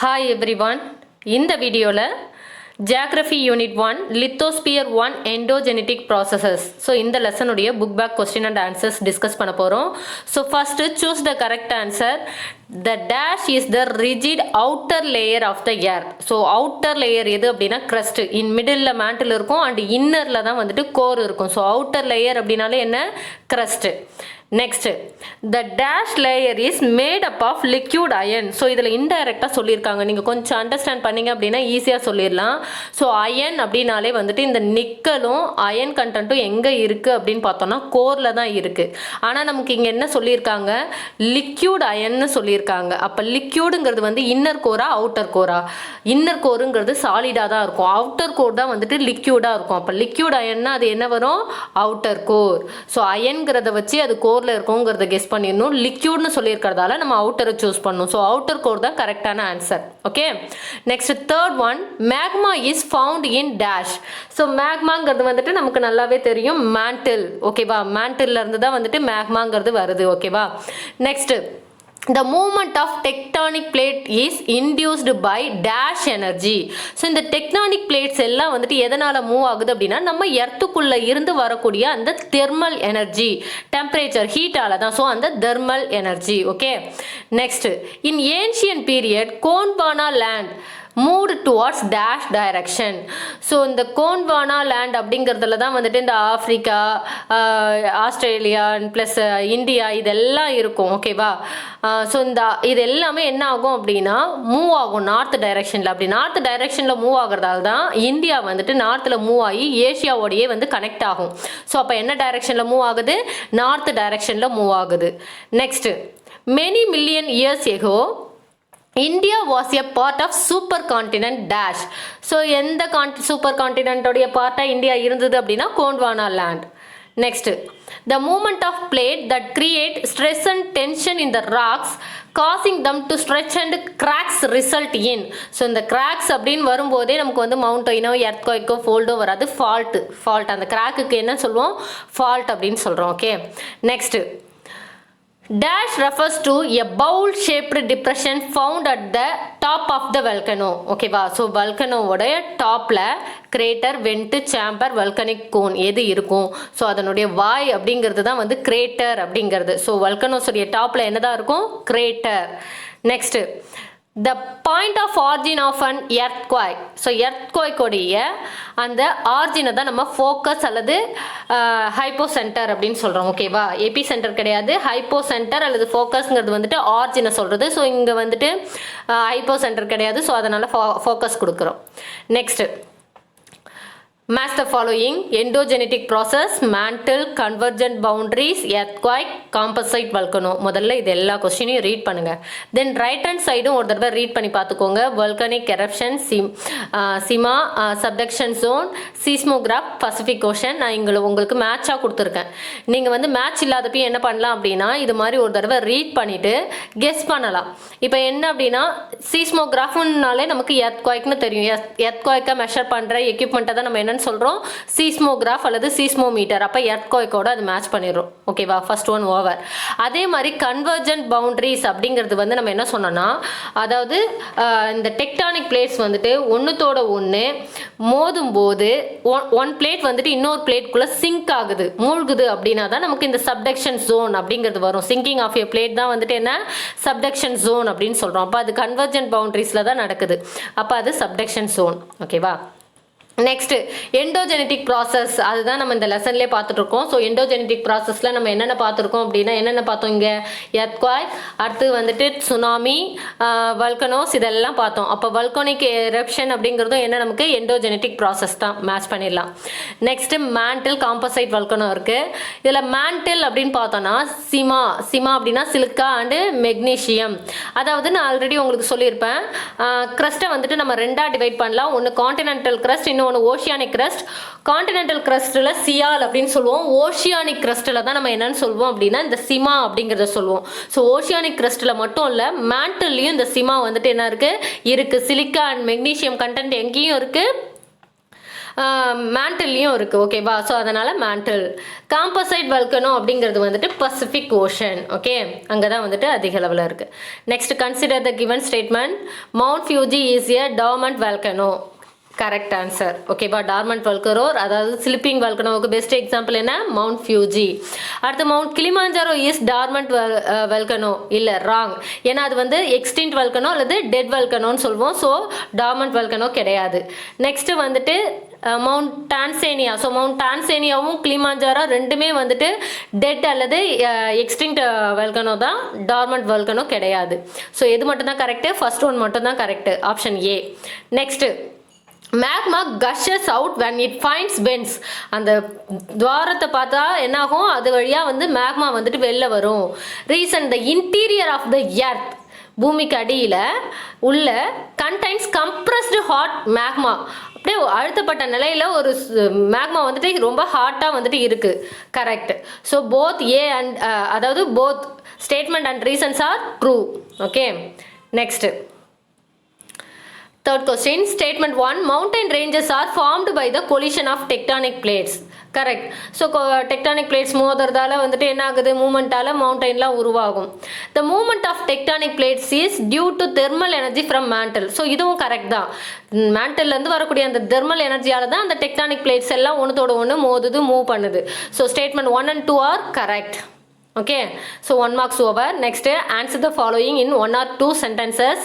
Hi everyone. In the video Geography Unit 1 Lithosphere 1 Endogenetic Processes. So in the lesson book back question and answers discuss பண்ண போறோம். So first choose the correct answer. The dash is the rigid outer layer of the air. So outer layer எது அப்படின்னா crust. In middle mantle இருக்கும் and innerல தான் வந்துட்டு core இருக்கும். So outer layer அப்படினாலே என்ன crust. Next, the dash layer is made up of liquid iron. So இதில் இன்டைரக்டாக சொல்லியிருக்காங்க. நீங்கள் கொஞ்சம் அண்டர்ஸ்டாண்ட் பண்ணீங்க அப்படின்னா ஈஸியாக சொல்லிடலாம். ஸோ அயன் அப்படின்னாலே வந்துட்டு இந்த நிக்கலும் அயன் கண்டென்ட்டும் எங்கே இருக்குது அப்படின்னு பார்த்தோம்னா கோரில் தான் இருக்குது. ஆனால் நமக்கு இங்கே என்ன சொல்லியிருக்காங்க, லிக்யூட் அயன்னு சொல்லியிருக்காங்க. அப்போ லிக்யூடுங்கிறது வந்து இன்னர் கோரா அவுட்டர் கோரா? இன்னர் கோருங்கிறது சாலிடாக தான் இருக்கும், அவுட்டர் கோர் தான் வந்துட்டு லிக்யூடாக இருக்கும். அப்போ லிக்யூட் அயன்னா அது என்ன வரும், அவுட்டர் கோர். ஸோ அயன்கிறத வச்சு அது கோர் இருக்குங்கிறத கெஸ் பண்ணிடணும். லிக்யூட்னு சொல்லியிருக்கிறதால நம்ம அவுட்டரை சூஸ் பண்ணணும். ஸோ அவுட்டர் கோர் தான் கரெக்டான answer. Okay, next third one, magma is found in dash. ஸோ மேக்மாங்கிறது வந்துட்டு நமக்கு நல்லாவே தெரியும், மேண்டில். ஓகேவா, மேண்டில்ல இருந்து தான் வந்துட்டு மேக்மாங்கிறது வருது. ஓகேவா, next, the movement of tectonic plate is induced by dash energy. So இந்த டெக்டானிக் பிளேட்ஸ் எல்லாம் வந்துட்டு எதனால் மூவ் ஆகுது அப்படின்னா நம்ம எர்த்துக்குள்ளே இருந்து வரக்கூடிய அந்த தெர்மல் எனர்ஜி, டெம்பரேச்சர், ஹீட்டால தான். ஸோ அந்த தெர்மல் எனர்ஜி. ஓகே, நெக்ஸ்ட், இன் ancient period Gondwana land moved towards dash direction. So இந்த கோண்ட்வானா லேண்ட் அப்படிங்கிறதுல தான் வந்துட்டு இந்த ஆஃப்ரிக்கா, ஆஸ்திரேலியா ப்ளஸ் இந்தியா இதெல்லாம் இருக்கும். ஓகேவா, ஸோ இது எல்லாமே என்ன ஆகும் அப்படின்னா மூவ் ஆகும் நார்த் டைரக்ஷனில். அப்படி நார்த் டைரக்ஷனில் மூவ் ஆகிறதால தான் இந்தியா வந்துட்டு நார்த்தில் மூவ் ஆகி ஏஷியாவோடையே வந்து கனெக்ட் ஆகும். ஸோ அப்போ என்ன டைரக்ஷனில் மூவ் ஆகுது, நார்த் டைரக்ஷனில் மூவ் ஆகுது. Next, many million years ago India was a part of super continent dash. So எந்த சூப்பர் கான்டினென்ட்டோடைய பார்ட்டாக இந்தியா இருந்தது அப்படின்னா Gondwana land. Next, the movement of plate that create stress and tension in the rocks causing them to stretch and cracks result in. So இந்த cracks அப்படின்னு வரும்போதே நமக்கு வந்து மவுண்டெயினோ எர்த்குவைக்கோ ஃபோல்டோ வராது, ஃபால்ட். அந்த கிராக்குக்கு என்ன சொல்லுவோம், ஃபால்ட் அப்படின்னு சொல்கிறோம். Okay, next, dash refers to a bowl shaped depression found at the top of the volcano. ஓகேவா, ஸோ வல்கனோவோடைய டாப்ல crater, vent, chamber, volcanic cone எது இருக்கும். ஸோ அதனுடைய வாய் அப்படிங்கிறது தான் வந்து கிரேட்டர் அப்படிங்கிறது. ஸோ வல்கனோஸுடைய டாப்ல என்னதான் இருக்கும், crater. Next, the point of origin of an earthquake. So எர்த்குவைக்கோடைய அந்த ஆர்ஜினை தான் நம்ம ஃபோக்கஸ் அல்லது ஹைப்போ சென்டர் அப்படின்னு சொல்கிறோம். ஓகேவா, எபி சென்டர் கிடையாது, ஹைப்போ சென்டர் அல்லது ஃபோக்கஸ்ங்கிறது வந்துட்டு ஆர்ஜினை சொல்கிறது. ஸோ இங்கே வந்துட்டு ஹைப்போ சென்டர் கிடையாது, ஸோ அதனால் ஃபோக்கஸ் கொடுக்குறோம். Next, match the following: endogenetic process, mantle, convergent boundaries, earthquake, composite volcano. முதல்ல இது எல்லா கொஸ்டினையும் ரீட் பண்ணுங்க. தென் ரைட் ஹேண்ட் சைடும் ஒரு தடவை ரீட் பண்ணி பார்த்துக்கோங்க. volcanic eruption, sima, subduction zone, seismograph, Pacific ocean. நான் உங்களுக்கு மேட்சாக கொடுத்துருக்கேன். நீங்கள் வந்து மேட்ச் இல்லாதப்பையும் என்ன பண்ணலாம் அப்படின்னா இது மாதிரி ஒரு தடவை ரீட் பண்ணிவிட்டு கெஸ் பண்ணலாம். இப்போ என்ன அப்படின்னா சீஸ்மோகிராஃப்னாலே நமக்கு எர்த்குவைக்னு தெரியும். எர்த்குவைக்கை மெஷர் பண்ணுற எக்யூப்மெண்ட்டை தான் நம்ம என்ன சொல்றோம், சீஸ்மோகிராஃப் அல்லது சீஸ்மோமீட்டர். அப்ப எர்த்குவைக்கோட அது மேட்ச் பண்ணிரும். ஓகேவா, ஃபர்ஸ்ட் ஒன் ஓவர். அதே மாதிரி கன்வர்ஜென்ட் பவுண்டரிஸ் அப்படிங்கிறது வந்து நம்ம என்ன சொன்னோம்னா, அதாவது இந்த டெக்டானிக் பிளேட்ஸ் வந்துட்டு ஒன்றுத்தோட ஒன்று மோதும் போது ஒன் பிளேட் வந்துட்டு இன்னொரு பிளேட்குள்ள சிங்க் ஆகுது, மூழ்குது அப்படின்னா தான் நமக்கு இந்த சப்டக்ஷன் ஜோன் அப்படிங்கிறது வரும். சிங்கிங் ஆஃப் எ பிளேட் தான் வந்துட்டு என்ன, சப்டக்ஷன் ஜோன் அப்படின்னு சொல்றோம். அப்போ அது கன்வர்ஜென்ட் பவுண்டரிஸ்ல தான் நடக்குது. அப்போ அது சப்டக்ஷன் ஜோன். ஓகேவா, நெக்ஸ்ட், எண்டோஜெனட்டிக் ப்ராசஸ். அதுதான் நம்ம இந்த லெசன்லேயே பார்த்துட்டு இருக்கோம். ஸோ எண்டோஜெனட்டிக் ப்ராசஸில் நம்ம என்னென்ன பார்த்துருக்கோம் அப்படின்னா என்னென்ன பார்த்தோம் இங்கே, எர்த்குவைக், அடுத்து வந்துட்டு சுனாமி, வல்கனோஸ் இதெல்லாம் பார்த்தோம். அப்போ வல்கனிக் எரப்ஷன் அப்படிங்கிறதும் என்ன, நமக்கு எண்டோஜெனட்டிக் ப்ராசஸ் தான், மேட்ச் பண்ணிடலாம். நெக்ஸ்ட், மேண்டில், காம்போசைட் வல்கனோ இருக்குது. இதில் மேண்டில் அப்படின்னு பார்த்தோன்னா சிமா அப்படின்னா சிலிக்கா அண்டு மெக்னீஷியம். அதாவது நான் ஆல்ரெடி உங்களுக்கு சொல்லியிருப்பேன், க்ரஸ்ட்டை வந்துட்டு நம்ம ரெண்டாக டிவைட் பண்ணலாம். ஒன்று கான்டினென்டல் க்ரஸ்ட், இன்னொன்று ஓஷியானிக் கிரஸ்ட். கான்டினென்டல் கிரஸ்ட்ல சியால் அப்படின்னு சொல்லுவோம். ஓஷியானிக் கிரஸ்ட்ல தான் நம்ம என்னன்னு சொல்லுவோம் அப்படின்னா இந்த சிமா அப்படிங்கிறத சொல்லுவோம். ஸோ ஓஷியானிக் கிரஸ்ட்ல மட்டும் இல்லை, மேண்டல்லையும் இந்த சிமா வந்துட்டு என்ன இருக்கு, சிலிக்கா அண்ட் மெக்னீஷியம் கண்டென்ட் எங்கேயும் இருக்கு, மேண்டல்லையும் இருக்குது ஓகேவா. ஸோ அதனால் மேண்டல். காம்பசைட் வல்கனோ அப்படிங்கிறது வந்துட்டு பசிபிக் ஓஷன். ஓகே, அங்கே தான் வந்துட்டு அதிக அளவில் இருக்குது. Next consider the given statement. Mount Fuji is a dormant volcano. Correct answer ஓகேவா. டார்மண்ட் வல்கனோ அதாவது ஸ்லிப்பிங் வல்கனோவுக்கு பெஸ்ட் எக்ஸாம்பிள் என்ன, மவுண்ட் ஃபியூஜி. அடுத்து மவுண்ட் கிளிமாஞ்சாரோ இஸ் டார்மண்ட் வல்கனோ. இல்லை, ராங். ஏன்னா அது வந்து எக்ஸ்டிங்க்ட் வல்கனோ அல்லது டெட் வல்கனோன்னு சொல்லுவோம். ஸோ டார்மண்ட் வல்கனோ கிடையாது. நெக்ஸ்ட்டு வந்துட்டு மவுண்ட் டான்சேனியா. ஸோ மவுண்ட் டான்சேனியாவும் கிளிமாஞ்சாரோ ரெண்டுமே வந்துட்டு டெட் அல்லது எக்ஸ்டிங்க்ட் வல்கனோ தான், டார்மண்ட் வல்கனோ கிடையாது. ஸோ எது மட்டும் தான் கரெக்டு, ஃபர்ஸ்ட் ஒன் மட்டும் தான் correct, option A. Next magma gushes out when it finds vents. அந்த துவாரத்தை பார்த்தா என்னாகும், அது வழியாக வந்து மேக்மா வந்துட்டு வெளில வரும். Reason the interior of the earth, பூமிக்கு அடியில் உள்ள கண்டைன்ஸ் கம்ப்ரஸ்டு ஹாட் மேக்மா. அப்படியே அழுத்தப்பட்ட நிலையில் ஒரு மேக்மா வந்துட்டு ரொம்ப ஹாட்டாக வந்துட்டு இருக்குது. Correct. So both A and அதாவது both statement and reasons are true. Okay, next third question. Statement 1. Mountain ranges are formed by the collision of tectonic plates. Correct. So tectonic plates மோதுறதால வந்துட்டு என்ன ஆகுது, மூமெண்ட்டால் மவுண்டெயின்லாம் உருவாகும். The movement of tectonic plates is due to thermal energy from mantle. So இதுவும் correct தான். மேண்டல்லேருந்து வரக்கூடிய அந்த தெர்மல் எனர்ஜியால் தான் அந்த டெக்டானிக் பிளேட்ஸ் எல்லாம் ஒன்றுத்தோட ஒன்று மோதுது, மூவ் பண்ணுது. So statement 1 and 2 are correct. Okay, so 1 marks over. Next, answer the following in 1 or 2 sentences.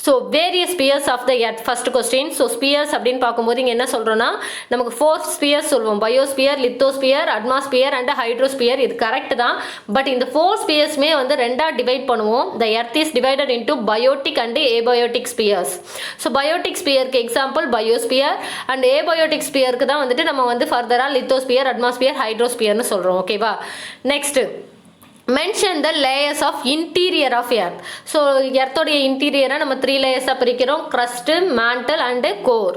So various spheres of the earth. First question. So spheres அப்படின்னு பார்க்கும்போது இங்கே என்ன சொல்கிறோன்னா, நமக்கு 4 ஸ்பியர்ஸ் சொல்லுவோம். Biosphere, lithosphere, atmosphere and hydrosphere. இது correct தான். But இந்த 4 ஸ்பியர்ஸுமே வந்து ரெண்டாக டிவைட் பண்ணுவோம். The earth is divided into biotic and abiotic spheres. So biotic ஸ்பியருக்கு எக்ஸாம்பிள் பயோஸ்பியர் அண்ட் ஏபயோட்டிக் ஸ்பியருக்கு தான் வந்துட்டு நம்ம வந்து ஃபர்தராக லித்தோஸ்பியர், அட்மாஸ்பியர், ஹைட்ரோஸ்பியர்னு சொல்கிறோம். ஓகேவா. Next mention the layers of interior of earth. So எர்த்தோடைய இன்டீரியரை நம்ம 3 லேயர்ஸாக பிரிக்கிறோம். crust, mantle and core.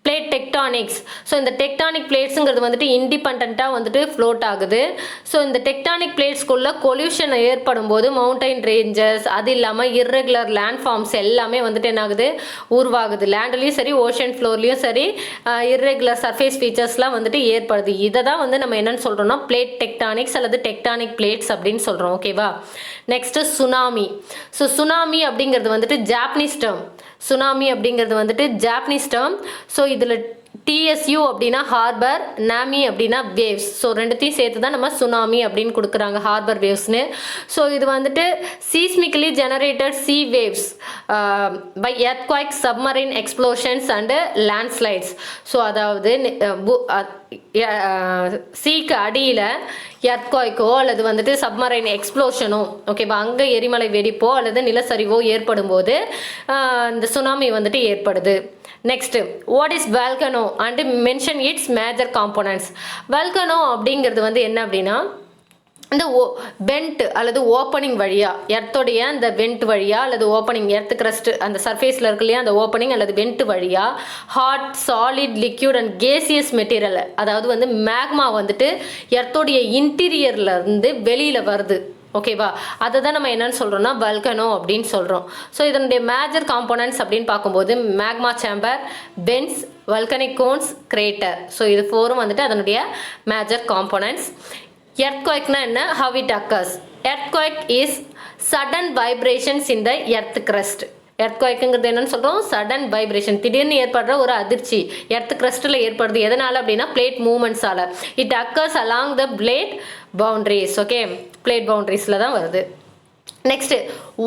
Plate tectonics. So இந்த டெக்டானிக் பிளேட்ஸுங்கிறது வந்துட்டு இண்டிபெண்ட்டாக வந்துட்டு ஃப்ளோட் ஆகுது. ஸோ இந்த டெக்டானிக் பிளேட்ஸ்குள்ளே கொல்யூஷன் ஏற்படும் போது மவுண்டைன் ரேஞ்சஸ், அது இல்லாமல் இர்ரெகுலர் லேண்ட் ஃபார்ம்ஸ் எல்லாமே வந்துட்டு என்ன ஆகுது, உருவாகுது. லேண்ட்லேயும் சரி, ஓஷன் ஃப்ளோர்லேயும் சரி, இர்ரெகுலர் சர்ஃபேஸ் ஃபீச்சர்ஸ்லாம் வந்துட்டு ஏற்படுது. இதை தான் வந்து நம்ம என்னென்னு சொல்கிறோம்னா பிளேட் டெக்டானிக்ஸ் அல்லது டெக்டானிக் பிளேட்ஸ் அப்படின்னு சொல்கிறோம். ஓகேவா. Next tsunami. ஸோ சுனாமி அப்படிங்கிறது வந்துட்டு ஜாப்பனீஸ் டேர்ம். சுனாமி அப்படிங்கிறது வந்துட்டு ஜாப்பனீஸ் டேர்ம். ஸோ இதில் டிஎஸ்யூ அப்படின்னா ஹார்பர், நாமி அப்படின்னா வேவ்ஸ். ஸோ ரெண்டுத்தையும் சேர்த்து தான் நம்ம சுனாமி அப்படின்னு கொடுக்குறாங்க, ஹார்பர் வேவ்ஸ்னு. ஸோ இது வந்துட்டு seismically generated sea waves by earthquake, submarine explosions and landslides. So அதாவது சீக்கு அடியில் எர்த்குவைக்கோ அல்லது வந்துட்டு சப்மரைன் எக்ஸ்ப்ளோஷனோ, ஓகேவா, அங்கே எரிமலை வெடிப்போ அல்லது நிலச்சரிவோ ஏற்படும் போது இந்த சுனாமி வந்துட்டு ஏற்படுது. Next, what is volcano and mention it's major components. Volcano அப்படிங்கிறது வந்து என்ன அப்படின்னா, இந்த வெண்ட் அல்லது ஓப்பனிங் வழியாக, எர்த்தோடைய அந்த வெண்ட் வழியாக அல்லது ஓப்பனிங், எர்த் கிரஸ்ட் அந்த சர்ஃபேஸில் இருக்கு இல்லையா, அந்த ஓப்பனிங் அல்லது வெண்ட் வழியாக hot, solid, liquid and gaseous material, அதாவது வந்து மேக்மா வந்துட்டு எர்த்தோடைய இன்டீரியர்லேருந்து வெளியில் வருது. ஓகேவா, அதை தான் நம்ம என்னன்னு சொல்கிறோம்னா வல்கனோ அப்படின்னு சொல்கிறோம். ஸோ இதனுடைய மேஜர் காம்போனன்ட்ஸ் அப்படின்னு பார்க்கும்போது magma chamber, vents, volcanic cones, greater. So இது 4ம் வந்துட்டு அதனுடைய மேஜர் காம்போனன்ட்ஸ். எர்த்குவைக்னா என்ன, how it occurs. Earthquake is sudden vibrations in the earth crust. எர்த்குவைக்குங்கிறது என்னன்னு சொல்கிறோம், சடன் வைப்ரேஷன், திடீர்னு ஏற்படுற ஒரு அதிர்ச்சி எர்த் கிரஸ்டில் ஏற்படுது. எதனால் அப்படின்னா பிளேட் மூமெண்ட்ஸால். It occurs along the plate boundaries. Okay, plate பவுண்ட்ரிஸில் தான் வருது. Next,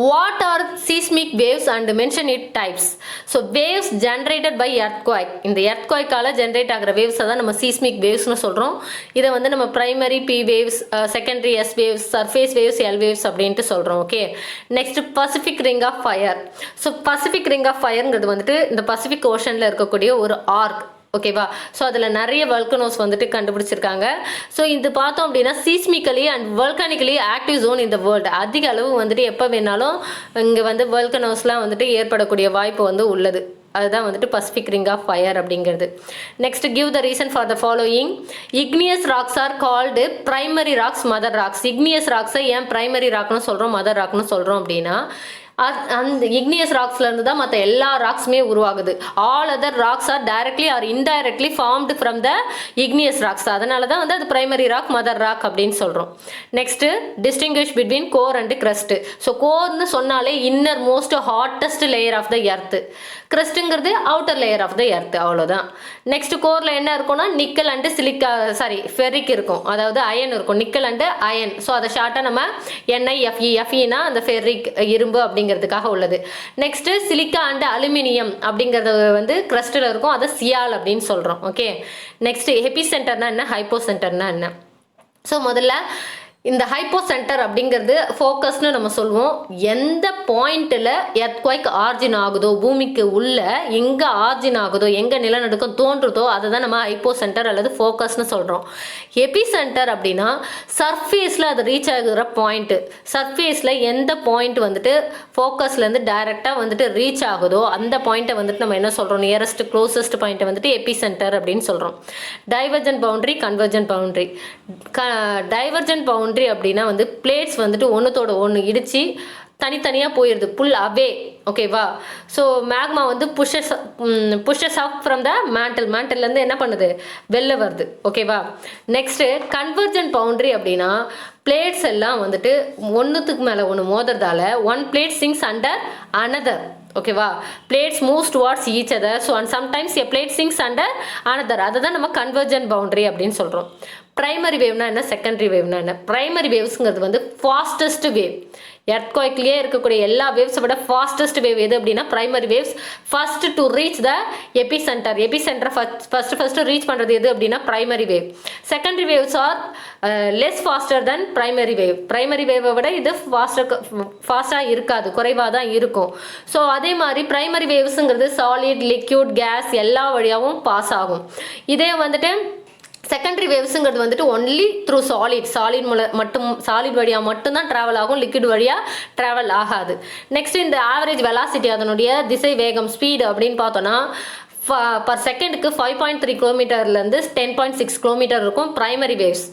what are seismic waves and mention it types. So waves generated by earthquake. இந்த earthquake-ஆல generate ஆகிற waves தான் நம்ம seismic waves-னு சொல்கிறோம். இதை வந்து நம்ம primary P waves, secondary S waves, surface waves, L waves அப்படின்ட்டு சொல்கிறோம். Okay, next Pacific Ring of Fire. So Pacific Ring of Fireங்கிறது வந்துட்டு இந்த பசிபிக் ஓஷனில் இருக்கக்கூடிய ஒரு ஆர்க். ஓகேவா. ஸோ அதில் நிறைய வல்கனோஸ் வந்துட்டு கண்டுபிடிச்சிருக்காங்க. ஸோ இது பார்த்தோம் அப்படின்னா சீஸ்மிக்கலி அண்ட் வல்கானிக்கலி ஆக்டிவ் ஜோன் இந்த வேர்ல்டு. அதிக அளவு வந்துட்டு எப்போ வேணாலும் இங்கே வந்து வல்கனோஸ்லாம் வந்துட்டு ஏற்படக்கூடிய வாய்ப்பு வந்து உள்ளது. அதுதான் வந்துட்டு பசிபிக் ரிங் ஆஃப் ஃபயர் அப்படிங்கிறது. Next, give the reason for the following. Igneous rocks are called primary rocks, mother rocks. Igneous ராக்ஸை ஏன் பிரைமரி ராக்னு சொல்கிறோம், மதர் ராக்னு சொல்கிறோம் அப்படின்னா, அந்த இக்னியஸ் ராக்ஸ்ல இருந்து தான் மற்ற எல்லா ராக்ஸுமே உருவாகுது. All other rocks R directly R indirectly formed from the igneous rocks. அதனால தான் வந்து அது பிரைமரி ராக், மதர் ராக் அப்படின்னு சொல்கிறோம். Next distinguish between core and crust. So கோர்னு சொன்னாலே innermost hottest layer of the earth, கிரஸ்ட்டுங்கிறது outer layer of the earth, அவ்வளோதான். நெக்ஸ்ட் கோரில் என்ன இருக்கும்னா நிக்கல் அண்டு சிலிக்கா ஃபெரிக் இருக்கும், அதாவது அயன் இருக்கும், நிக்கல் அண்டு அயன். ஸோ அதை ஷார்ட்டாக நம்ம NiFe, எஃப்இனா அந்த ஃபெரிக் இரும்பு அப்படிங்கிறதுக்காக உள்ளது. நெக்ஸ்ட் சிலிக்கா அண்டு அலுமினியம் அப்படிங்கிறது வந்து கிரஸ்டில் இருக்கும், அதை சியால் அப்படின்னு சொல்கிறோம். ஓகே, நெக்ஸ்ட் எபிசென்டர்னா என்ன, ஹைப்போசென்டர்னா என்ன. ஸோ முதல்ல இந்த ஹைப்போ சென்டர் அப்படிங்கிறது ஃபோக்கஸ்னு நம்ம சொல்லுவோம். எந்த பாயிண்ட்டில் எர்த்குவைக் ஆர்ஜின் ஆகுதோ, பூமிக்கு உள்ள எங்கே ஆர்ஜின் ஆகுதோ, எங்கே நிலநடுக்கம் தோன்றுதோ அதை தான் நம்ம ஹைப்போ சென்டர் அல்லது ஃபோக்கஸ்னு சொல்கிறோம். எபி சென்டர் அப்படின்னா சர்ஃபேஸில் அது ரீச் ஆகுற பாயிண்ட்டு. சர்ஃபேஸில் எந்த பாயிண்ட் வந்துட்டு ஃபோக்கஸ்லேருந்து டைரெக்டாக வந்துட்டு ரீச் ஆகுதோ அந்த பாயிண்ட்டை வந்துட்டு நம்ம என்ன சொல்கிறோம், நியரஸ்ட் க்ளோசஸ்ட் பாயிண்ட்டை வந்துட்டு எபி சென்டர் அப்படின்னு சொல்கிறோம். Divergent boundary, convergent boundary. Divergent boundary அப்படின்னா வந்து பிளேட்ஸ் வந்துட்டு ஒன்றுத்தோட ஒன்று இடிச்சு தனித்தனியாக போயிடுது, புல் அவே. ஓகேவா? ஸோ மேக்மா வந்து புஷஸ் அப் ஃப்ரம் த மேண்டல்லேருந்து என்ன பண்ணுது, வெளில வருது. ஓகேவா? நெக்ஸ்ட்டு கன்வர்ஜென்ட் பவுண்ட்ரி அப்படின்னா பிளேட்ஸ் எல்லாம் வந்துட்டு ஒன்றுத்துக்கு மேலே ஒன்று மோதுறதால one plate sinks under another. ஓகேவா? Plates moves towards each other. So and sometimes a plate sinks under another. அதை தான் நம்ம கன்வர்ஜென்ட் பவுண்ட்ரி அப்படின்னு சொல்கிறோம். பிரைமரி வேவ்னா என்ன, செகண்டரி வேவ்னா என்ன? பிரைமரி வேவ்ஸுங்கிறது வந்து ஃபாஸ்டஸ்ட் வேவ். எர்த்குவைக்லேயே இருக்கக்கூடிய எல்லா வேவ்ஸை விட ஃபாஸ்டஸ்ட் வேவ் எது அப்படின்னா primary waves. First to reach the epicentre first reach பண்ணுறது எது அப்படின்னா primary wave. Secondary waves are less faster then primary wave. Primary வேவை விட இது ஃபாஸ்டாக இருக்காது, குறைவாக தான் இருக்கும். ஸோ அதே மாதிரி பிரைமரி வேவ்ஸுங்கிறது சாலிட், லிக்யூட், கேஸ் எல்லா வழியாகவும் பாஸ் ஆகும். இதே வந்துட்டு செகண்டரி வேவ்ஸுங்கிறது வந்துட்டு ஒன்லி த்ரூ சாலிட் வழியாக மட்டும்தான் ட்ராவல் ஆகும், லிக்விட் வழியாக ட்ராவல் ஆகாது. நெக்ஸ்ட் இந்த ஆவரேஜ் வெலாசிட்டி, அதனுடைய திசை வேகம், ஸ்பீடு அப்படின்னு பார்த்தோன்னா பர் செகண்டுக்கு 5.3 கிலோமீட்டர்லேருந்து 10.6 கிலோமீட்டர் இருக்கும் பிரைமரி வேவ்ஸ்.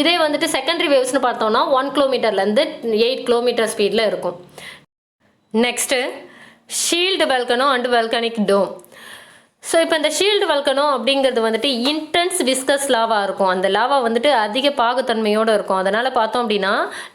இதே வந்துட்டு செகண்டரி வேவ்ஸ்னு பார்த்தோம்னா 1 கிலோமீட்டர்லேருந்து 8 கிலோமீட்டர் ஸ்பீடில் இருக்கும். Next shield volcano and volcanic dome. So இப்போ இந்த ஷீல்டு வல்கனோ அப்படிங்கிறது வந்துட்டு இன்டென்ஸ் விஸ்கஸ் லாவா இருக்கும். அந்த லாவா வந்துட்டு அதிக பாகுத்தன்மையோடு இருக்கும். அதனால் பார்த்தோம் அப்படின்னா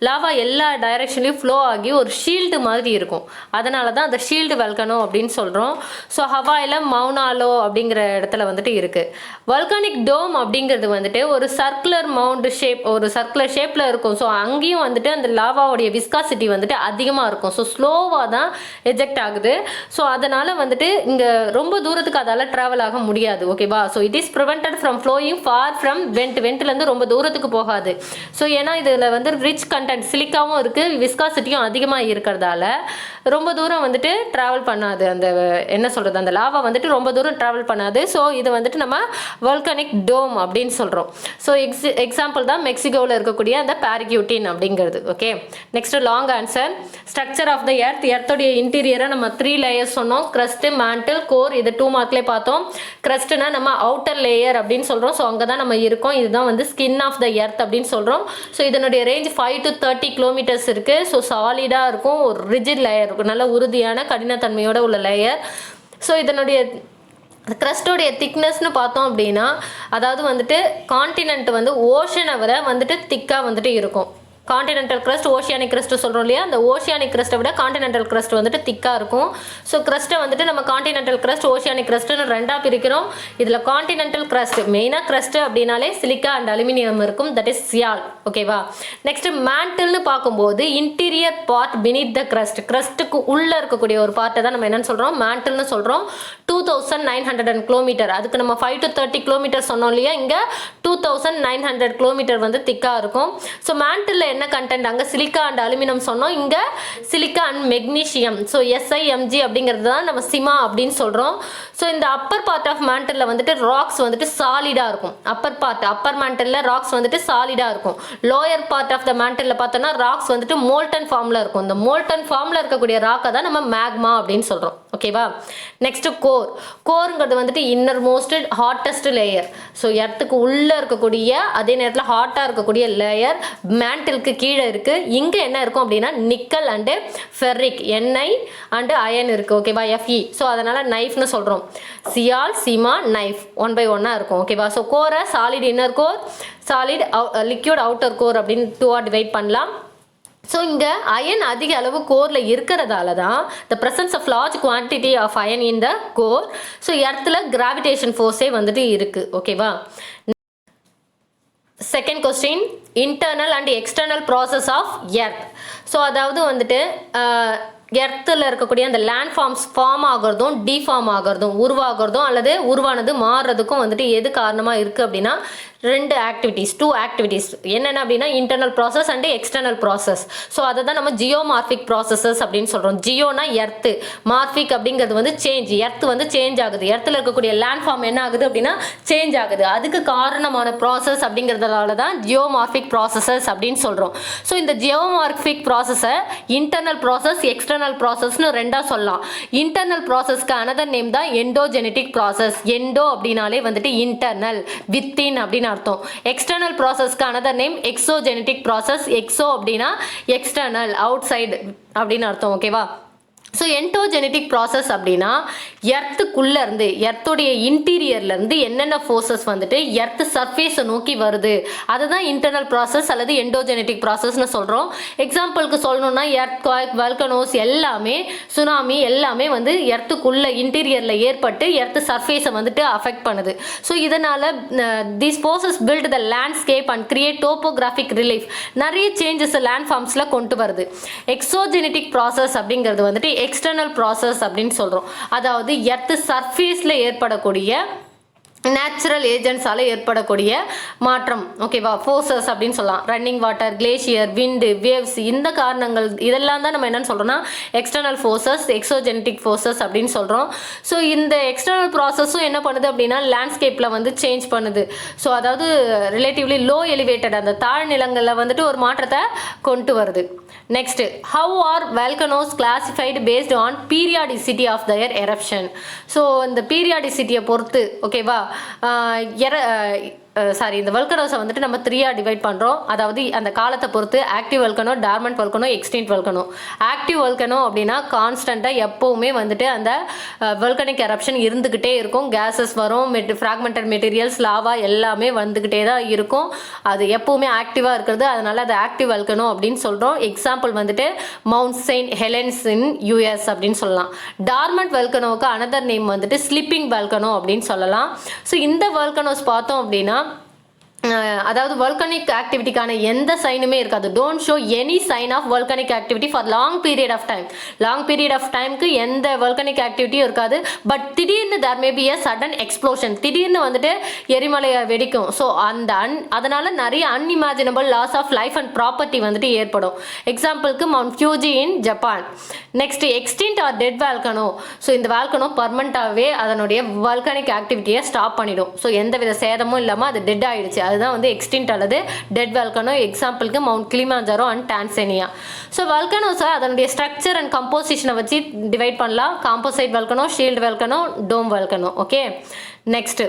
லாவா எல்லா டைரெக்ஷன்லையும் ஃப்ளோ ஆகி ஒரு ஷீல்டு மாதிரி இருக்கும். அதனால தான் அந்த ஷீல்டு வல்கனோ அப்படின்னு சொல்கிறோம். ஸோ ஹவாயில் மவுனாலோ அப்படிங்கிற இடத்துல வந்துட்டு இருக்குது. வல்கானிக் டோம் அப்படிங்கிறது வந்துட்டு ஒரு சர்க்குலர் மவுண்ட் ஷேப், ஒரு சர்க்குலர் ஷேப்பில் இருக்கும். ஸோ அங்கேயும் வந்துட்டு அந்த லாவாவுடைய விஸ்காசிட்டி வந்துட்டு அதிகமாக இருக்கும். ஸோ ஸ்லோவாக தான் எஜெக்ட் ஆகுது. ஸோ அதனால் வந்துட்டு இங்கே ரொம்ப தூரத்துக்கு அதால் ட்ராவல் ஆக முடியாது. ஓகேவா? So it is prevented from flowing far from வெண்ட்லேருந்து ரொம்ப தூரத்துக்கு போகாது. ஸோ ஏன்னா இதில் வந்து ரிச் கண்டென்ட் சிலிக்காவும் இருக்குது, விஸ்காசிட்டியும் அதிகமாக இருக்கிறதால ரொம்ப தூரம் வந்துட்டு ட்ராவல் பண்ணாது. அந்த என்ன சொல்கிறது, அந்த லாவா வந்துட்டு ரொம்ப தூரம் ட்ராவல் பண்ணாது. ஸோ இது வந்துட்டு நம்ம வல்கனிக் டோம் அப்படின்னு சொல்கிறோம். ஸோ எக்ஸாம்பிள் தான் மெக்சிகோவில் இருக்கக்கூடிய அந்த பாரிக்யூட்டின் அப்படிங்கிறது. Okay, next long answer. Structure of the எர்த்தோடைய இன்டீரியரை நம்ம 3 லேயர்ஸ் சொன்னோம், கிரஸ்ட், மேண்டில், கோர். இது 2 மார்க்லேயே பார்த்தோம். கிரஸ்ட்னா நம்ம அவுட்டர் லேயர் அப்படின்னு சொல்கிறோம். ஸோ அங்கே தான் நம்ம இருக்கோம். இதுதான் வந்து ஸ்கின் ஆஃப் த எர்த் அப்படின்னு சொல்கிறோம். ஸோ இதனுடைய ரேஞ்ச் 5 to 30 கிலோமீட்டர்ஸ் இருக்குது. ஸோ சாலிடாக இருக்கும், ஒரு ரிஜிட் லேயர் இருக்கும், நல்ல உறுதியான கடினத்தன்மையோட உள்ள லேயர். ஸோ இதனுடைய க்ரஸ்டோடைய திக்னஸ்னு பார்த்தோம் அப்படின்னா, அதாவது வந்துட்டு கான்டினென்ட் வந்து ஓஷனை விட வந்துட்டு திக்காக வந்துட்டு இருக்கும். கான்டினென்டல் கிரஸ்ட், ஓஷியானிக் கிரஸ்ட் சொல்கிறோம் இல்லையா, அந்த ஓஷியானிக் கிரஸ்ட்டை விட கான்டினென்டல் கிரஸ்ட் வந்துட்டு திக்காக இருக்கும். ஸோ கிரஸ்ட்டை வந்துட்டு நம்ம கான்டினென்டல் கிரஸ்ட், ஓஷியானிக் கிரஸ்ட்னு 2ஆக பிரிக்கிறோம். இதில் கான்டினென்டல் கிரஸ்ட், மெயினாக கிரஸ்ட் அப்படின்னாலே சிலிக்கா அண்ட் அலுமினியம் இருக்கும், தட் இஸ் சியால். ஓகேவா? நெக்ஸ்ட் மேண்டில்னு பார்க்கும்போது இன்டீரியர் பார்ட் பினித் த கிரஸ்ட், கிரஸ்ட்டுக்கு உள்ளே இருக்கக்கூடிய ஒரு பார்ட்டை தான் நம்ம என்னென்னு சொல்கிறோம், மேண்டில்னு சொல்கிறோம். 2900 கிலோமீட்டர், அதுக்கு நம்ம 5 to 30 கிலோமீட்டர் சொன்னோம் இல்லையா, இங்கே 2900 கிலோமீட்டர் வந்து திக்காக இருக்கும். ஸோ மேண்டில் என்ன கண்டென்ட், அங்கே சிலிக்கா அண்ட் அலுமினியம் சொன்னோம், இங்கே silica and magnesium. So SiMg அப்படிங்கிறது தான் நம்ம சிமா அப்படின்னு சொல்கிறோம். ஸோ இந்த அப்பர் பார்ட் ஆஃப் மேண்டலில் வந்துட்டு ராக்ஸ் வந்துட்டு சாலிடாக இருக்கும். அப்பர் மேண்டலில் ராக்ஸ் வந்துட்டு சாலிடாக இருக்கும். லோயர் பார்ட் ஆஃப் த மேண்டலில் பார்த்தோன்னா ராக்ஸ் வந்துட்டு மோல்டன் ஃபார்மில் இருக்கும். இந்த மோல்டன் ஃபார்மில் இருக்கக்கூடிய ராக்கை தான் நம்ம மேக்மா அப்படின்னு சொல்கிறோம். ஓகேவா? நெக்ஸ்ட் கோருங்கிறது வந்துட்டு innermost hottest layer. So எர்த்துக்கு உள்ளே இருக்கக்கூடிய, அதே நேரத்தில் ஹாட்டாக இருக்கக்கூடிய லேயர். மேண்டில் கடலுக்கு கீழே இருக்குது. இங்கே என்ன இருக்கும் அப்படின்னா நிக்கல் அண்டு ஃபெர்ரிக் எண்ணெய் அண்டு அயன் இருக்குது. ஓகேவா, Fe. ஸோ அதனால் நைஃப்னு சொல்கிறோம். சியால், சிமா, நைஃப் 1 by 1 இருக்கும். ஓகேவா, ஸோ கோரை solid inner core, solid liquid outer core அப்படின்னு 2ஆ டிவைட் பண்ணலாம். ஸோ இங்கே அயன் அதிக அளவு கோரில் இருக்கிறதால தான் the presence of large quantity of iron in the core. So எர்த்தில் கிராவிடேஷன் ஃபோர்ஸே வந்துட்டு இருக்குது. ஓகேவா. Second question, internal and external process of earth. So அதாவது வந்துட்டு எர்த்தில் இருக்கக்கூடிய அந்த லேண்ட் ஃபார்ம் ஆகிறதும் டிஃபார்ம் ஆகிறதும் உருவாகிறதும் அல்லது உருவானது மாறுறதுக்கும் வந்துட்டு எது காரணமாக இருக்குது அப்படின்னா டூ ஆக்டிவிட்டீஸ் என்னென்ன அப்படின்னா internal process and external process. So அதை தான் நம்ம ஜியோமார்பிக் ப்ராசஸஸ் அப்படின்னு சொல்கிறோம். ஜியோனா எர்த்து, மார்பிக் அப்படிங்கிறது வந்து சேஞ்ச். எர்த்து வந்து சேஞ்ச் ஆகுது, எர்த்தில் இருக்கக்கூடிய லேண்ட் ஃபார்ம் என்ன ஆகுது அப்படின்னா சேஞ்ச் ஆகுது. அதுக்கு காரணமான ப்ராசஸ் அப்படிங்கிறதால தான் ஜியோமார்பிக் ப்ராசஸஸ் அப்படின்னு சொல்கிறோம். ஸோ இந்த ஜியோமார்பிக் ப்ராசஸை இன்டர்னல் ப்ராசஸ் எக்ஸ்டர்னல் ப்ராசஸ்னு ரெண்டாக சொல்லலாம். இன்டர்னல் ப்ராசஸ்க்கு அனதர் நேம் தான் எண்டோஜெனட்டிக் ப்ராசஸ். எண்டோ அப்படின்னாலே வந்துட்டு இன்டர்னல், வித்தின் அப்படின்னு அர்த்தம். எக்ஸ்டர்னல் ப்ராசஸ்க்கு another name exogenetic process. Exo அப்படின்னா எக்ஸ்டர்னல், அவுட் சைடு அப்படின்னு அர்த்தம். ஓகேவா. ஸோ என்டோஜெனட்டிக் ப்ராசஸ் அப்படின்னா எர்த்துக்குள்ளேருந்து, எர்த்துடைய இன்டீரியர்லேருந்து என்னென்ன ஃபோர்ஸஸ் வந்துட்டு எர்த்து சர்ஃபேஸை நோக்கி வருது, அதுதான் இன்டர்னல் ப்ராசஸ் அல்லது என்டோஜெனட்டிக் ப்ராசஸ்னு சொல்கிறோம். எக்ஸாம்பிளுக்கு சொல்லணும்னா எர்த்குவேக், வல்கனோஸ் எல்லாமே, சுனாமி எல்லாமே வந்து எர்த்துக்குள்ளே இன்டீரியரில் ஏற்பட்டு எர்த்து சர்ஃபேஸை வந்துட்டு அஃபெக்ட் பண்ணுது. ஸோ இதனால் these forces build the landscape and create topographic relief, நிறைய சேஞ்சஸ் லேண்ட் ஃபார்ம்ஸில் கொண்டு வருது. எக்ஸோஜெனட்டிக் ப்ராசஸ் அப்படிங்கிறது வந்துட்டு எக்ஸ்டர்னல் ப்ராசஸ் அப்படின்னு சொல்கிறோம். அதாவது எர்த்து சர்ஃபேஸில் ஏற்படக்கூடிய நேச்சுரல் ஏஜென்ட்ஸால் ஏற்படக்கூடிய மாற்றம். ஓகேவா, ஃபோர்ஸஸ் அப்படின்னு சொல்லலாம். ரன்னிங் வாட்டர், கிளேஷியர், விண்டு, வேவ்ஸ், இந்த காரணங்கள் இதெல்லாம் தான் நம்ம என்னென்னு சொல்கிறோம்னா எக்ஸ்டர்னல் ஃபோர்ஸஸ், எக்ஸோஜெனட்டிக் ஃபோர்ஸஸ் அப்படின்னு சொல்கிறோம். ஸோ இந்த எக்ஸ்டர்னல் ப்ராசஸும் என்ன பண்ணுது அப்படின்னா லேண்ட்ஸ்கேப்பில் வந்து சேஞ்ச் பண்ணுது. ஸோ அதாவது ரிலேட்டிவ்லி லோ எலிவேட்டட் அந்த தாழ்நிலங்களில் வந்துட்டு ஒரு மாற்றத்தை கொண்டு வருது. Next, how are volcanoes classified based on periodicity of their eruption. So இந்த பீரியாடிசிட்டியை பொறுத்து, ஓகேவா, இந்த வல்கனோஸை வந்துட்டு நம்ம 3ஆ டிவைட் பண்ணுறோம். அதாவது அந்த காலத்தை பொறுத்து active volcano, dormant volcano, extinct volcano. Active volcano அப்படின்னா கான்ஸ்டண்ட்டாக எப்போவுமே வந்துட்டு அந்த வல்கனிக் எரப்ஷன் இருந்துக்கிட்டே இருக்கும். கேஸஸ் வரும், ஃப்ராக்மெண்டட் மெட்டீரியல்ஸ், லாவா எல்லாமே வந்துக்கிட்டே தான் இருக்கும். அது எப்போவுமே ஆக்டிவாக இருக்கிறது, அதனால் அது ஆக்டிவ் வல்கனோ அப்படின்னு சொல்கிறோம். எக்ஸாம்பிள் வந்துட்டு mount Saint Helen's in US அப்படின்னு சொல்லலாம். டார்மண்ட் வல்கனோவுக்கு அனதர் நேம் வந்துட்டு ஸ்லிப்பிங் வல்கனோ அப்படின்னு சொல்லலாம். ஸோ இந்த வல்கனோஸ் பார்த்தோம் அப்படின்னா அதாவது வல்கனிக் ஆக்டிவிட்டிக்கான எந்த சைனுமே இருக்காது. Don't show any sign of volcanic activity for long period of time. Long period of டைமுக்கு எந்த வல்கனிக் ஆக்டிவிட்டியும் இருக்காது. பட் திடீர்னு there may be a sudden explosion, திடீர்னு வந்துட்டு எரிமலையை வெடிக்கும். ஸோ அதனால் நிறைய unimaginable loss of life and property வந்துட்டு ஏற்படும். எக்ஸாம்பிளுக்கு Mount Fuji in Japan. Next, extinct or dead volcano. So இந்த வால்கனோ பர்மனெண்ட்டாகவே அதனுடைய வல்கனிக் ஆக்டிவிட்டியை ஸ்டாப் பண்ணிடும். ஸோ எந்த வித சேதமும் இல்லாமல் அது டெட் ஆகிடுச்சு, அதுதான் வந்து எக்ஸ்டிங்க்ட் அல்லது டெட் வால்கனோ. எக்ஸாம்பிளுக்கு mount Kilimanjaro and Tanzania. So வால்கனோஸை அதனுடைய ஸ்ட்ரக்சர் அண்ட் கம்போசிஷனை வச்சு டிவைட் பண்ணலாம். Composite volcano, shield volcano, dome volcano. Okay, next,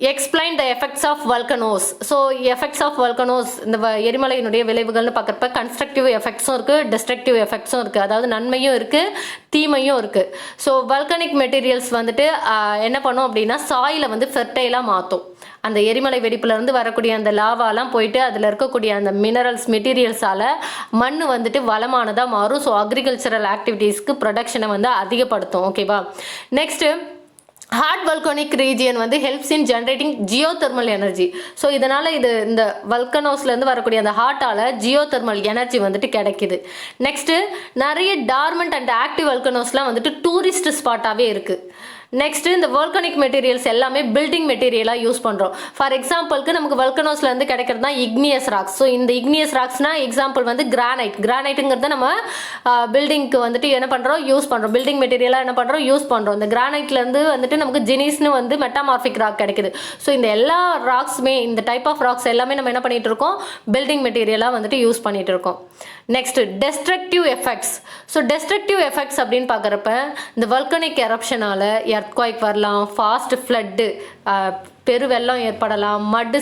explain the effects of volcanoes. So effects of volcanoes, இந்த எரிமலையினுடைய விளைவுகள்னு பார்க்குறப்ப கன்ஸ்ட்ரக்டிவ் எஃபெக்ட்ஸும் இருக்குது, டெஸ்ட்ரக்டிவ் எஃபெக்ட்ஸும் இருக்குது. அதாவது நன்மையும் இருக்குது, தீமையும் இருக்குது. ஸோ வல்கனிக் மெட்டீரியல்ஸ் வந்துட்டு என்ன பண்ணும் அப்படின்னா சாயிலை வந்து ஃபெர்டைலாக மாற்றும். அந்த எரிமலை வெடிப்புலேருந்து வரக்கூடிய அந்த லாவாலாம் போயிட்டு அதில் இருக்கக்கூடிய அந்த மினரல்ஸ் மெட்டீரியல்ஸால் மண் வந்துட்டு வளமானதாக மாறும். ஸோ அக்ரிகல்ச்சரல் ஆக்டிவிட்டீஸ்க்கு ப்ரொடக்ஷனை வந்து அதிகப்படுத்தும். ஓகேவா. நெக்ஸ்ட்டு, ஹாட் வல்கனிக் ரீஜியன் வந்து helps in generating geothermal energy. So இதனால் இந்த வல்கனோஸ்லேருந்து வரக்கூடிய அந்த ஹாட்டால் ஜியோதெர்மல் எனர்ஜி வந்துட்டு கிடைக்குது. நெக்ஸ்ட்டு, நிறைய டார்மண்ட் அண்ட் ஆக்டிவ் வல்கனோஸ்லாம் வந்துட்டு டூரிஸ்ட் ஸ்பாட்டாகவே இருக்குது. நெக்ஸ்ட்டு, இந்த வல்கனிக் மெட்டீரியல்ஸ் எல்லாமே பில்டிங் மெட்டீரியலாக யூஸ் பண்ணுறோம். ஃபார் எக்ஸாம்பிளுக்கு நமக்கு வல்கனோஸ்லேருந்து கிடைக்கிறது தான் இக்னியஸ் ராக்ஸ். ஸோ இந்த இக்னியஸ் ராக்ஸ்னால் எக்ஸாம்பிள் வந்து கிரானைட்டுங்கிறத நம்ம பில்டிங்க்கு வந்துட்டு என்ன பண்ணுறோம், யூஸ் பண்ணுறோம். பில்டிங் மெட்டீரியலாக என்ன பண்ணுறோம், யூஸ் பண்ணுறோம். இந்த கிரானைட்லேருந்து வந்துட்டு நமக்கு ஜெனிஸ்னு வந்து மெட்டாமார்பிக் ராக் கிடைக்குது. ஸோ இந்த எல்லா ராக்ஸுமே, இந்த டைப் ஆஃப் ராக்ஸ் எல்லாமே நம்ம என்ன பண்ணிகிட்டு இருக்கோம், பில்டிங் மெட்டீரியலாக வந்துட்டு யூஸ் பண்ணிகிட்டு இருக்கோம். Next, destructive effects. So destructive effects அப்படின்னு பார்க்குறப்ப இந்த வல்கனிக் எரப்ஷனால் எர்த்குவைக் வரலாம், ஃபாஸ்ட் ஃப்ளட்டு, பெருவெள்ளம் ஏற்படலாம், மட்டு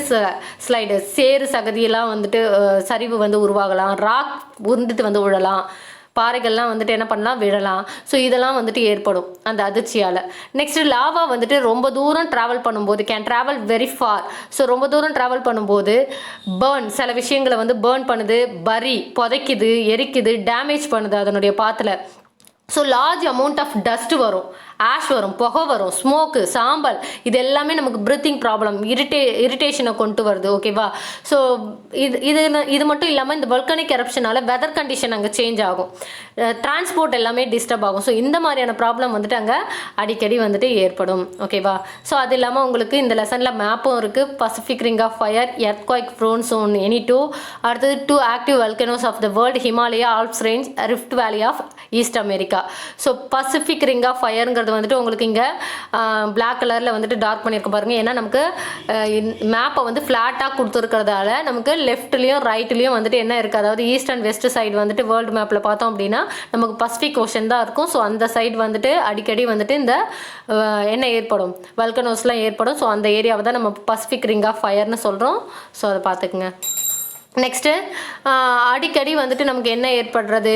ஸ்லைடு சேறு சகதியெல்லாம் வந்துட்டு சரிவு வந்து உருவாகலாம், ராக் உருண்டுட்டு வந்து விழலாம், பாறைகள்லாம் வந்துட்டு என்ன பண்ணலாம் விழலாம். ஸோ இதெல்லாம் வந்துட்டு ஏற்படும் அந்த அதிர்ச்சியால். நெக்ஸ்ட்டு லாவா வந்துட்டு ரொம்ப தூரம் ட்ராவல் பண்ணும்போது can travel very far. So ரொம்ப தூரம் ட்ராவல் பண்ணும்போது பேர்ன் சில விஷயங்களை வந்து பேர்ன் பண்ணுது, புதைக்குது, எரிக்குது, டேமேஜ் பண்ணுது அதனுடைய பாத்தில். So large amount of dust வரும், ஆஷ் வரும், புகை வரும், ஸ்மோக்கு, சாம்பல், இது எல்லாமே நமக்கு ப்ரீத்திங் ப்ராப்ளம், இரிட்டேஷனை கொண்டு வருது. ஓகேவா? ஸோ இது மட்டும் இல்லாமல் இந்த வல்கனிக் எரப்ஷனால் வெதர் கண்டிஷன் அங்கே சேஞ்ச் ஆகும், டிரான்ஸ்போர்ட் எல்லாமே டிஸ்டர்ப் ஆகும். ஸோ இந்த மாதிரியான ப்ராப்ளம் வந்துட்டு அங்கே அடிக்கடி வந்துட்டு ஏற்படும். ஓகேவா? ஸோ அது இல்லாமல் உங்களுக்கு இந்த லெசனில் மேப்பும் இருக்குது. Pacific ring of fire, earthquake prone zone any 2, அடுத்தது 2 active volcanoes of the world, Himalaya, Alps range, rift valley of east America. So Pacific ring of ஃபயருங்கிறது வந்துட்டு உங்களுக்கு இங்கே பிளாக் கலரில் வந்துட்டு டார்க் பண்ணியிருக்க பாருங்கள். ஏன்னா நமக்கு மேப்பை வந்து ஃப்ளாட்டாக கொடுத்துருக்கிறதால நமக்கு லெஃப்ட்லேயும் ரைட்லேயும் வந்துட்டு என்ன இருக்குது, அதாவது ஈஸ்ட் அண்ட் வெஸ்ட் சைடு வந்துட்டு வேர்ல்டு மேப்பில் பார்த்தோம் அப்படின்னா நமக்கு பசிபிக் ஓஷன் தான் இருக்கும். ஸோ அந்த சைடு வந்துட்டு அடிக்கடி வந்துட்டு இந்த என்ன ஏற்படும், வல்கனோஸ்லாம் ஏற்படும். ஸோ அந்த ஏரியாவை தான் நம்ம பசிபிக் ரிங் ஆஃப் ஃபயர்னு சொல்கிறோம். ஸோ அதை பார்த்துக்குங்க. நெக்ஸ்ட்டு அடிக்கடி வந்துட்டு நமக்கு என்ன ஏற்படுறது,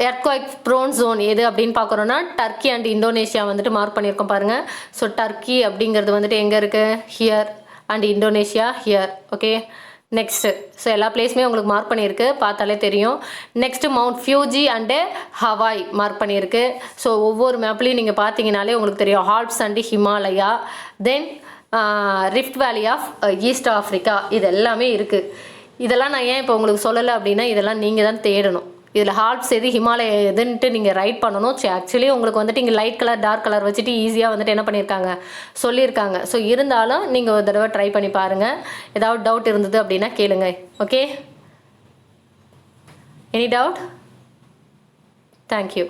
எர்த்குவைக் ப்ரோன் ஜோன் எது அப்படின்னு பார்க்குறோன்னா டர்க்கி அண்ட் இந்தோனேஷியா வந்துட்டு மார்க் பண்ணியிருக்கோம் பாருங்கள். ஸோ டர்க்கி அப்படிங்கிறது வந்துட்டு எங்கே இருக்குது, here, and Indonesia here. Okay, next so எல்லா பிளேஸுமே உங்களுக்கு மார்க் பண்ணியிருக்கு, பார்த்தாலே தெரியும். Next mount Fuji and Hawaii mark பண்ணியிருக்கு. ஸோ ஒவ்வொரு மேப்லேயும் நீங்கள் பார்த்தீங்கனாலே உங்களுக்கு தெரியும், Alps and Himalaya, then rift valley of East Africa, இது எல்லாமே இருக்குது. இதெல்லாம் நான் ஏன் இப்போ உங்களுக்கு சொல்லலை அப்படின்னா இதெல்லாம் நீங்கள் தான் தேடணும். இதில் ஆல்ப்ஸ் எது, ஹிமாலயா எதுன்ட்டு நீங்கள் ரைட் பண்ணணும். ஸோ ஆக்சுவலி உங்களுக்கு வந்துட்டு இங்கே லைட் கலர் டார்க் கலர் வச்சுட்டு ஈஸியாக வந்துட்டு என்ன பண்ணியிருக்காங்க, சொல்லியிருக்காங்க. ஸோ இருந்தாலும் நீங்கள் ஒரு தடவை ட்ரை பண்ணி பாருங்கள். ஏதாவது டவுட் இருந்தது அப்படின்னா கேளுங்க. Okay, any doubt? தேங்க்யூ.